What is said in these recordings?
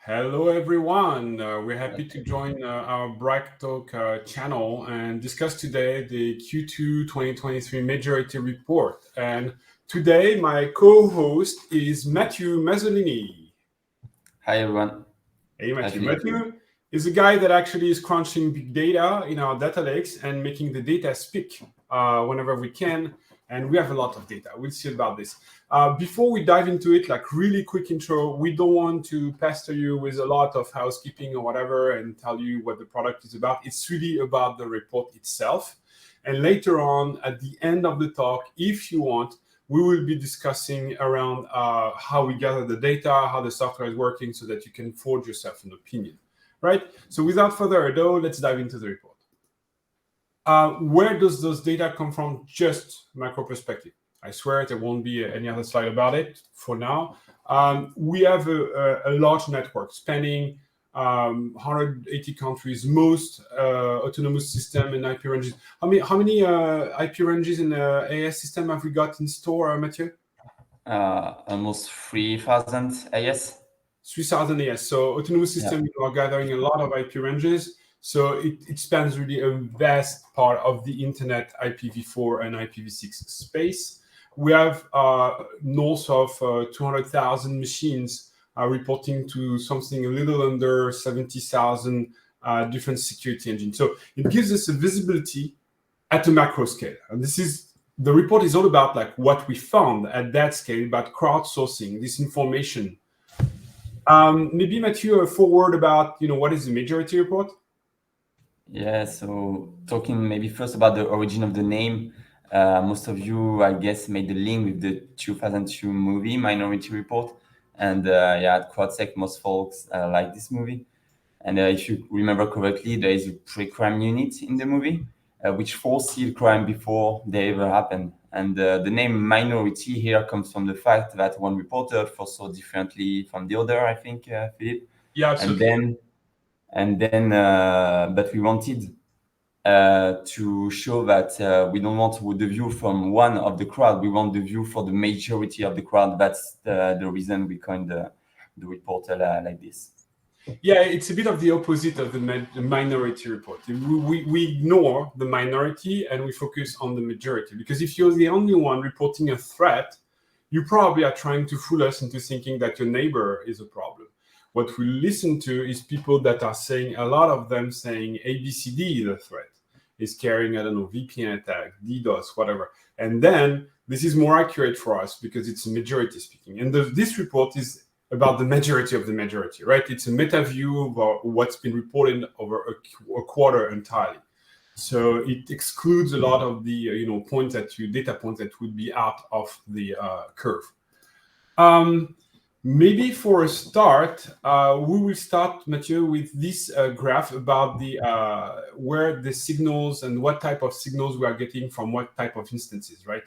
Hello, everyone. We're happy to join our Bright Talk channel and discuss today the Q2 2023 Majority Report. And today, my co-host is Matthieu Mazzolini. Hi, everyone. Hey, Matthieu. Hi, Matthieu is a guy that actually is crunching big data in our data lakes and making the data speak whenever we can. And we have a lot of data. We'll see about this. Before we dive into it, like really quick intro, we don't want to pester you with a lot of housekeeping or whatever and tell you what the product is about. It's really about the report itself. And later on, at the end of the talk, if you want, we will be discussing around how we gather the data, how the software is working so that you can forge yourself an opinion, right? So without further ado, let's dive into the report. Where does those data come from? Just macro perspective. I swear there won't be any other slide about it for now. We have a large network spanning 180 countries, most autonomous system and IP ranges. How many IP ranges in the AS system have we got in store, Matthieu? Almost 3,000 AS. 3,000 AS. So autonomous system, you are gathering a lot of IP ranges. So it spans really a vast part of the internet IPv4 and IPv6 space. We have north of 200,000 machines reporting to something a little under 70,000 different security engines. So it gives us a visibility at a macro scale. And the report is all about like what we found at that scale, about crowdsourcing this information. Maybe Matthieu, a forward about what is the Majority Report? Yeah, so talking maybe first about the origin of the name. Most of you, I guess, made the link with the 2002 movie, Minority Report. And at CrowdSec, most folks like this movie. And if you remember correctly, there is a pre-crime unit in the movie, which foresees crime before they ever happen. And the name Minority here comes from the fact that one reporter foresaw differently from the other, I think, Philippe. Yeah, absolutely. But we wanted to show that we don't want the view from one of the crowd. We want the view for the majority of the crowd. That's the reason we coined the report like this. Yeah, it's a bit of the opposite of the Minority Report. We ignore the minority and we focus on the majority. Because if you're the only one reporting a threat, you probably are trying to fool us into thinking that your neighbor is a problem. What we listen to is people that are saying, a lot of them saying ABCD is a threat, is carrying, I don't know, VPN attack, DDoS, whatever. And then this is more accurate for us because it's a majority speaking. And this report is about the majority of the majority, right? It's a meta view of what's been reported over a quarter entirely. So it excludes a lot of the data points that would be out of the curve. Maybe for a start, we will start, Matthieu, with this graph about where the signals and what type of signals we are getting from what type of instances, right?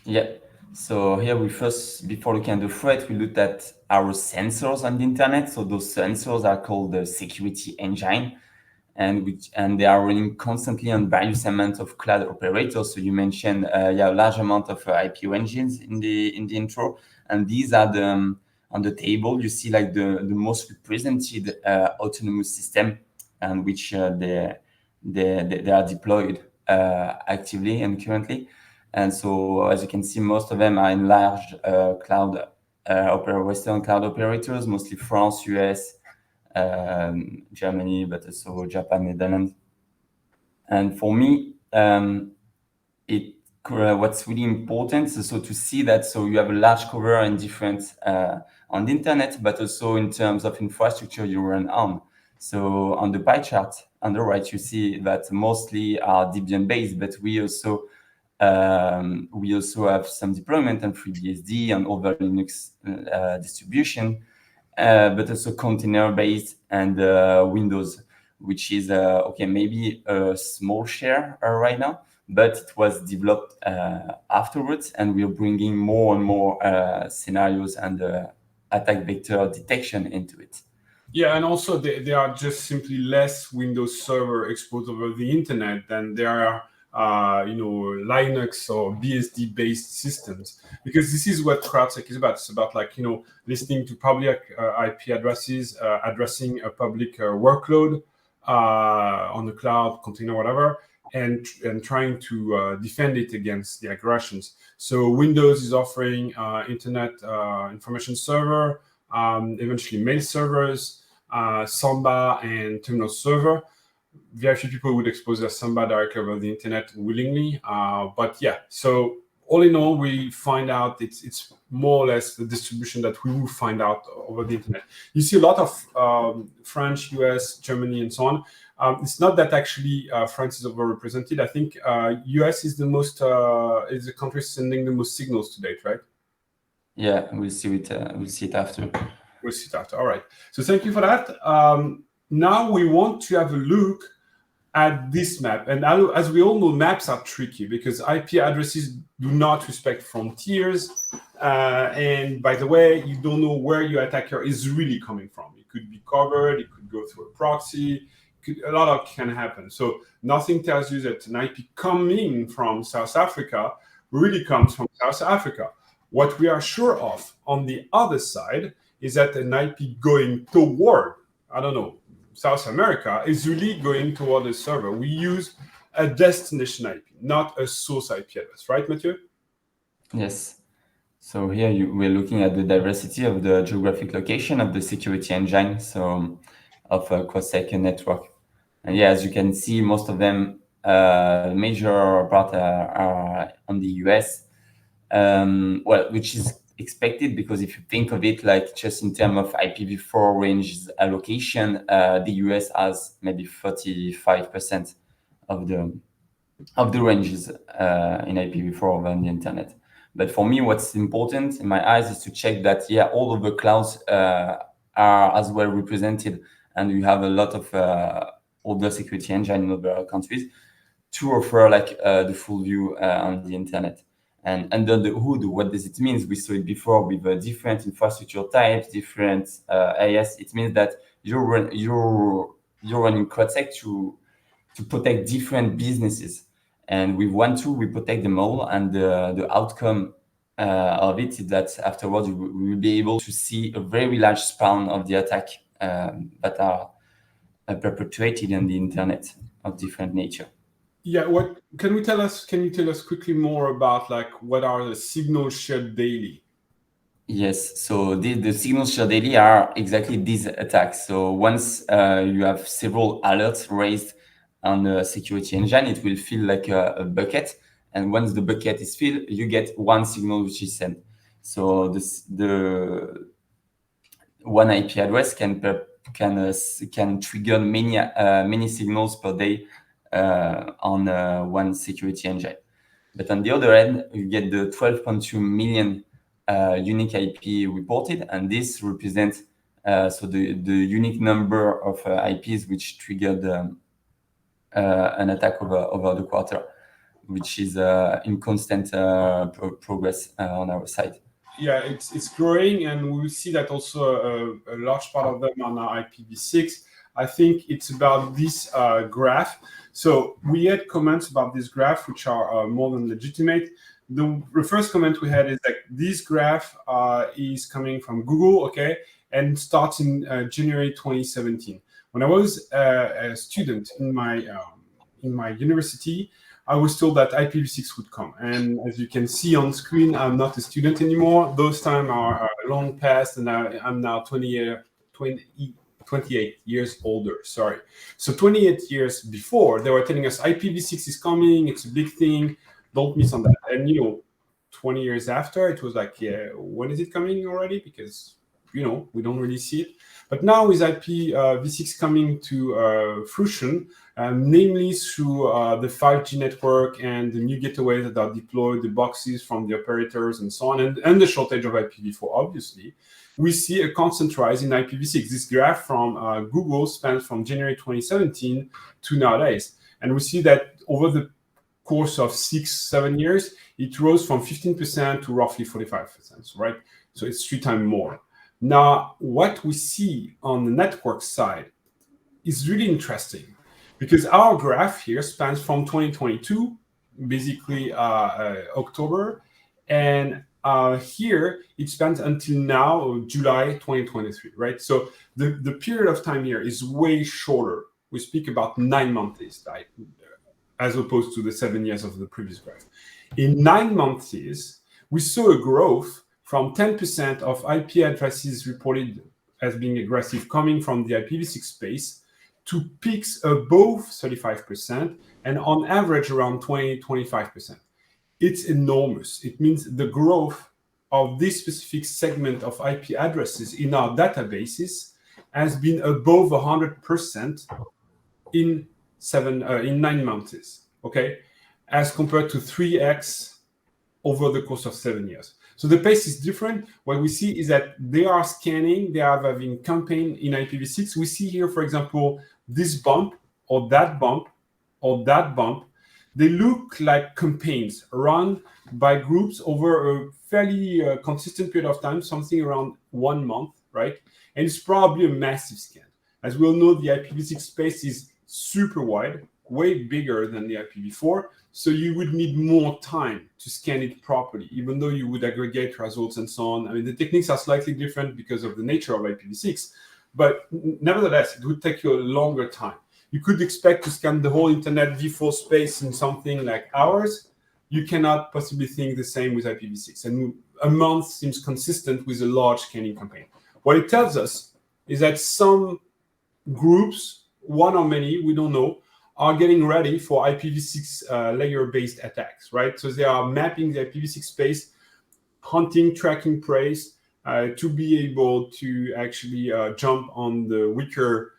Yeah. So here we first, before looking at the threat, we looked at our sensors on the internet. So those sensors are called the security engine, and they are running constantly on various amounts of cloud operators. So you mentioned a large amount of IP engines in the intro, and these are on the table. You see like the most represented autonomous system, and which they are deployed actively and currently. And so, as you can see, most of them are in large Western cloud operators, mostly France, US, Germany, but also Japan, Netherlands. And for me, what's really important is so to see that you have a large cover in different on the internet, but also in terms of infrastructure you run on. So on the pie chart on the right, you see that mostly are Debian based, but we also have some deployment on FreeBSD and other Linux distribution, but also container-based and Windows, which is maybe a small share right now, but it was developed afterwards, and we're bringing more and more scenarios and attack vector detection into it. Yeah, and also there are just simply less Windows Server exposed over the internet than there are Linux or BSD-based systems, because this is what CrowdSec is about. It's about listening to public IP addresses, addressing a public workload on the cloud, container, whatever, and trying to defend it against the aggressions. So Windows is offering Internet Information Server, eventually mail servers, Samba and terminal server. Very few people would expose their Samba directly over the internet willingly. But yeah, so all in all, we find out it's more or less the distribution that we will find out over the internet. You see a lot of French, US, Germany, and so on. It's not that actually France is overrepresented. I think US is the country sending the most signals to date, right? Yeah, we'll see it. We'll see it after. We'll see it after. All right. So thank you for that. Now we want to have a look at this map. And as we all know, maps are tricky because IP addresses do not respect frontiers. And by the way, you don't know where your attacker is really coming from. It could be covered, it could go through a proxy, a lot can happen. So nothing tells you that an IP coming from South Africa really comes from South Africa. What we are sure of on the other side is that an IP going toward, South America is really going toward a server. We use a destination IP, not a source IP address, right, Matthieu? Yes. So here we're looking at the diversity of the geographic location of the security engine, so of a CrowdSec network. And yeah, as you can see, most of them, major part are on the US, which is expected because if you think of it like just in terms of IPv4 ranges allocation, the US has maybe 35% of the ranges in IPv4 over the internet. But for me, what's important in my eyes is to check that all of the clouds are as well represented, and we have a lot of other security engine in other countries to offer the full view on the internet. And under the hood, what does it mean? We saw it before with different infrastructure types, different AS. It means that you're running CrowdSec to protect different businesses. And with one tool, we protect them all. And the outcome of it is that afterwards, we will be able to see a very large span of the attack that are perpetuated on the internet of different nature. Yeah, can you tell us quickly more about what are the signals shared daily? Yes, so the signals shared daily are exactly these attacks. So once you have several alerts raised on the security engine, it will feel like a bucket. And once the bucket is filled, you get one signal which is sent. So the one IP address can trigger many signals per day on one security engine. But on the other end, you get the 12.2 million unique IP reported, and this represents the unique number of IPs which triggered an attack over the quarter, which is in constant progress on our side. Yeah, it's growing, and we will see that also a large part of them are now IPv6. I think it's about this graph. So we had comments about this graph, which are more than legitimate. The first comment we had is that this graph is coming from Google, okay, and starts in January 2017. When I was a student in my university, I was told that IPv6 would come. And as you can see on screen, I'm not a student anymore. Those times are long past, and I'm now 28 years older, sorry. So 28 years before, they were telling us IPv6 is coming, it's a big thing, don't miss on that. And 20 years after, it was like, yeah, when is it coming already? Because, we don't really see it. But now with IPv6 coming to fruition, namely through the 5G network and the new gateways that are deployed, the boxes from the operators and so on, and the shortage of IPv4, obviously, we see a constant rise in IPv6. This graph from Google spans from January 2017 to nowadays. And we see that over the course of 6-7 years, it rose from 15% to roughly 45%, right? So it's 3 times more. Now, what we see on the network side is really interesting because our graph here spans from 2022 basically October, and here it spans until now, July 2023, right? So the period of time here is way shorter. We speak about 9 months, right? As opposed to the 7 years of the previous graph. In 9 months, we saw a growth from 10% of IP addresses reported as being aggressive coming from the IPv6 space to peaks above 35% and on average around 20-25%. It's enormous. It means the growth of this specific segment of IP addresses in our databases has been above 100% in 9 months, okay, as compared to 3x over the course of 7 years. So the pace is different. What we see is that they are scanning, they are having campaign in IPv6. We see here, for example, this bump or that bump or that bump. They look like campaigns run by groups over a fairly consistent period of time, something around 1 month, right? And it's probably a massive scan. As we all know, the IPv6 space is super wide, way bigger than the IPv4. So you would need more time to scan it properly, even though you would aggregate results and so on. I mean, the techniques are slightly different because of the nature of IPv6, but nevertheless, it would take you a longer time. You could expect to scan the whole internet v4 space in something like hours. You cannot possibly think the same with IPv6. And a month seems consistent with a large scanning campaign. What it tells us is that some groups, one or many, we don't know, are getting ready for IPv6 layer-based attacks, right? So they are mapping the IPv6 space, hunting, tracking prey to be able to actually jump on the weaker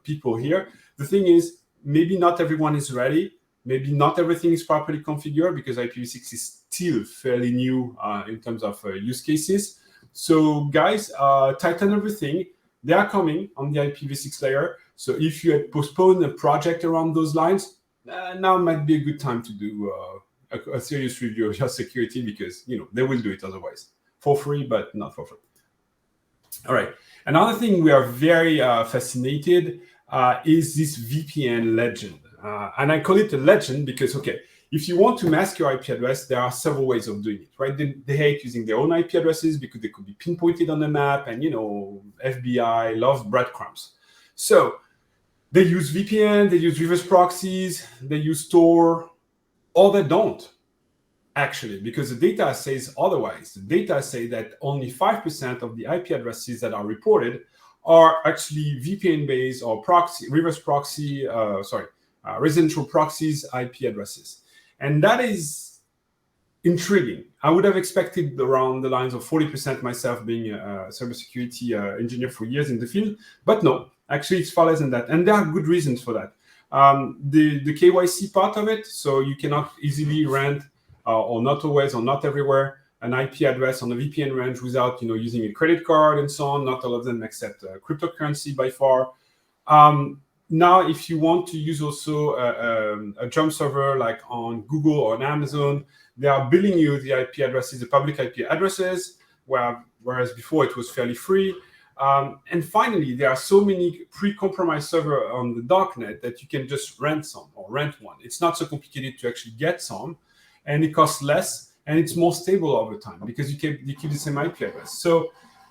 people here. The thing is, maybe not everyone is ready. Maybe not everything is properly configured because IPv6 is still fairly new in terms of use cases. So guys, tighten everything. They are coming on the IPv6 layer. So if you had postponed a project around those lines, now might be a good time to do a serious review of your security because they will do it otherwise for free, but not for free. All right. Another thing we are very fascinated is this VPN Legend. And I call it a legend because, okay, if you want to mask your IP address, there are several ways of doing it, right? They hate using their own IP addresses because they could be pinpointed on the map and, FBI loves breadcrumbs. So they use VPN, they use reverse proxies, they use Tor, or they don't, actually, because the data says otherwise. The data say that only 5% of the IP addresses that are reported are actually VPN-based or residential proxies IP addresses. And that is intriguing. I would have expected around the lines of 40% myself, being a cybersecurity engineer for years in the field, but no, actually it's far less than that. And there are good reasons for that. The KYC part of it, so you cannot easily rent or not always or not everywhere an IP address on a VPN range without using a credit card and so on. Not all of them accept cryptocurrency by far. Now, if you want to use also a jump server like on Google or on Amazon, they are billing you the IP addresses, the public IP addresses, whereas before it was fairly free. And finally, there are so many pre-compromised servers on the darknet that you can just rent some or rent one. It's not so complicated to actually get some, and it costs less, and it's more stable over time because you keep the same IP address. So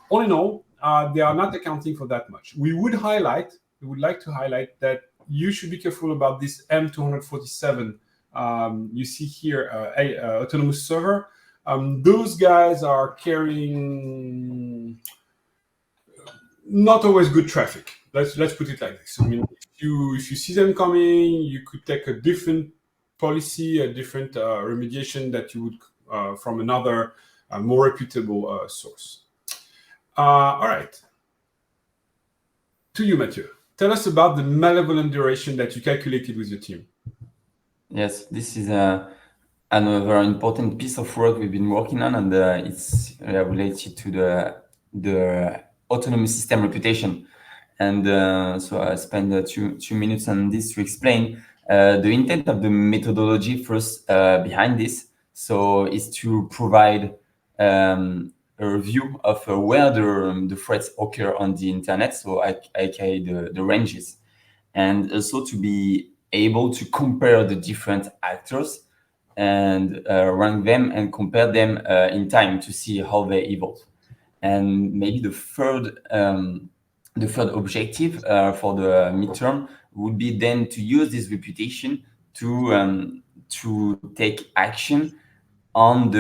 all in all, they are not accounting for that much. We would like to highlight that you should be careful about this M247. You see here autonomous server. Those guys are carrying not always good traffic. Let's put it like this. I mean, if you see them coming, you could take a different policy, a different remediation that you would from another more reputable source. All right. To you, Matthieu. Tell us about the malevolent duration that you calculated with your team. Yes, this is another important piece of work we've been working on, and it's related to the autonomous system reputation. And so I spent 2 minutes on this to explain the intent of the methodology first behind this. So is to provide a review of where the threats occur on the internet, so aka the ranges, and also to be able to compare the different actors and rank them and compare them in time to see how they evolve. And maybe the third objective for the midterm would be then to use this reputation to take action on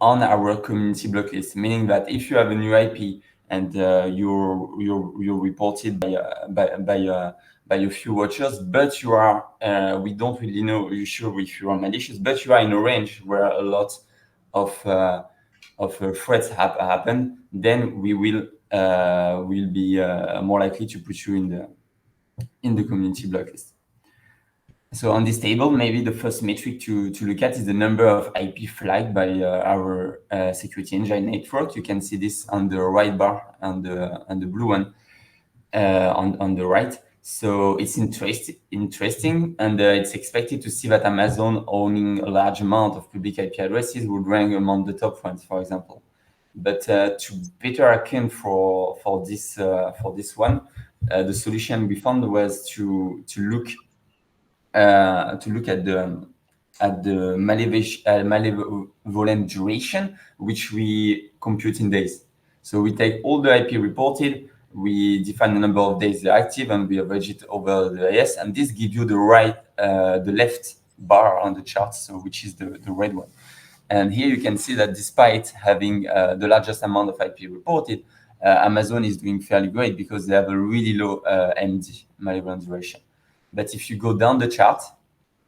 our community blacklist, meaning that if you have a new IP and you're reported by a few watchers, but you are we don't really know you sure if you are malicious, but you are in a range where a lot of threats happen, then we will be more likely to put you in the community blacklist. So on this table, maybe the first metric to look at is the number of IP flagged by our security engine network. You can see this on the right bar and the blue one on the right. So it's interesting, and it's expected to see that Amazon owning a large amount of public IP addresses would rank among the top ones, for example. But to better account for this one, the solution we found was to look at the malevolent duration, which we compute in days. So we take all the IP reported, we define the number of days they're active, and we average it over the IS, and this gives you the left bar on the chart, so which is the red one. And here you can see that despite having the largest amount of IP reported, Amazon is doing fairly great because they have a really low MD, malevolent duration. But if you go down the chart,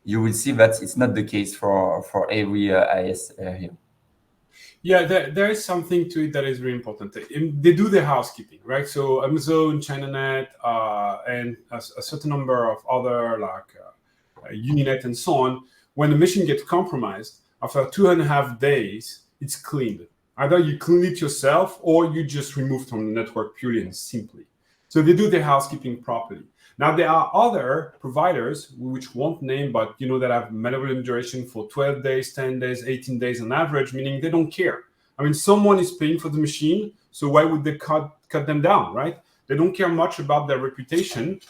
you will see that it's not the case for every IS here. Yeah, there is something to it that is very important. They do the housekeeping, right? So Amazon, ChinaNet, and a certain number of other like Uninet and so on, when the machine gets compromised, after 2.5 days, it's cleaned. Either you clean it yourself or you just remove from the network purely and simply. So they do their housekeeping properly. Now, there are other providers, which won't name, but that have malevolent duration for 12 days, 10 days, 18 days on average, meaning they don't care. I mean, someone is paying for the machine, so why would they cut them down, right? They don't care much about their reputation,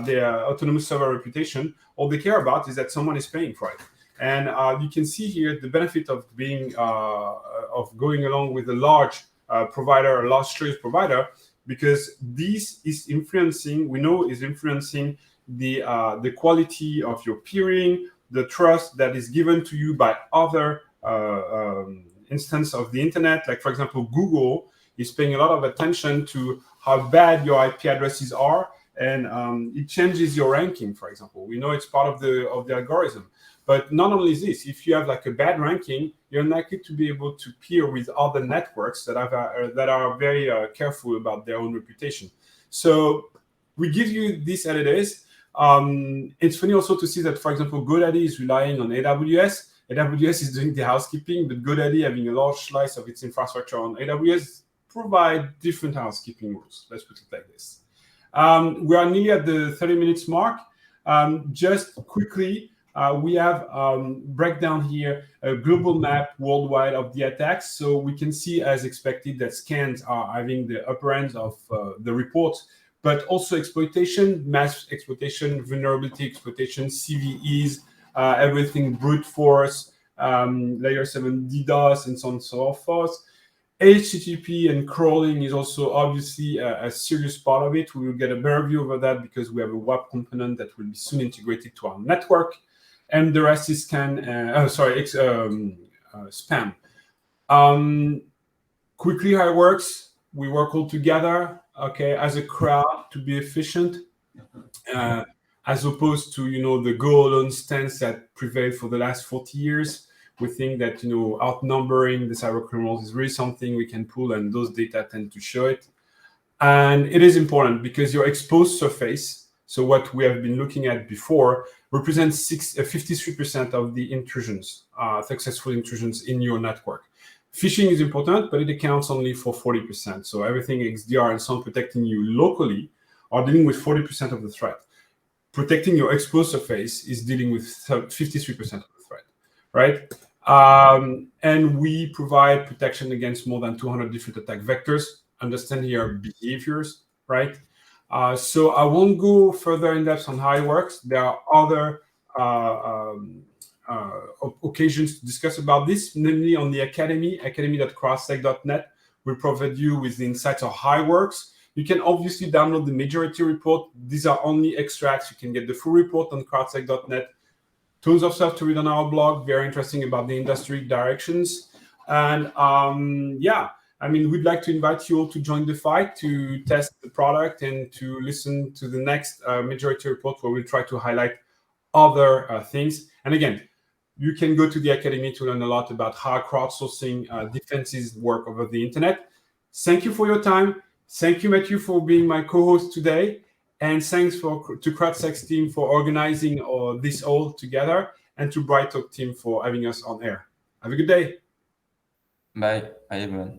their autonomous server reputation. All they care about is that someone is paying for it. And you can see here the benefit of being of going along with a large provider, a large service provider, because this is influencing, we know is influencing the quality of your peering, the trust that is given to you by other instances of the internet. Like, for example, Google is paying a lot of attention to how bad your IP addresses are, and it changes your ranking, for example. We know it's part of the algorithm. But not only this, if you have like a bad ranking, you're likely to be able to peer with other networks that are very careful about their own reputation. So we give you this as it is. It's funny also to see that, for example, GoDaddy is relying on AWS. AWS is doing the housekeeping, but GoDaddy, having a large slice of its infrastructure on AWS, provide different housekeeping rules. Let's put it like this. We are nearly at the 30 minutes mark. Just quickly, we have breakdown here, a global map worldwide of the attacks. So we can see, as expected, that scans are having the upper end of the report, but also exploitation, mass exploitation, vulnerability exploitation, CVEs, everything brute force, layer 7 DDoS, and so on and so forth. HTTP and crawling is also obviously a serious part of it. We will get a better view over that because we have a WAP component that will be soon integrated to our network. And the rest is spam. Quickly, how it works, we work all together, okay, as a crowd to be efficient, as opposed to, the go-alone stance that prevailed for the last 40 years. We think that, outnumbering the cybercriminals is really something we can pull, and those data tend to show it. And it is important because your exposed surface, so what we have been looking at before, represents 53% of the intrusions, successful intrusions in your network. Phishing is important, but it accounts only for 40%. So everything XDR and so on protecting you locally are dealing with 40% of the threat. Protecting your exposed surface is dealing with 53% of the threat, right? And we provide protection against more than 200 different attack vectors. Understand your behaviors, right? So I won't go further in depth on how it works. There are other occasions to discuss about this, namely on the academy.crowdsec.net. Will provide you with the insights of how it works. You can obviously download the majority report. These are only extracts. You can get the full report on crowdsec.net. Tons of stuff to read on our blog, very interesting about the industry directions. And yeah, I mean, we'd like to invite you all to join the fight, to test the product and to listen to the next majority report where we'll try to highlight other things. And again, you can go to the Academy to learn a lot about how crowdsourcing defenses work over the internet. Thank you for your time. Thank you, Matthieu, for being my co-host today. And thanks to CrowdSec's team for organizing this all together, and to BrightTalk team for having us on air. Have a good day. Bye. Bye, everyone.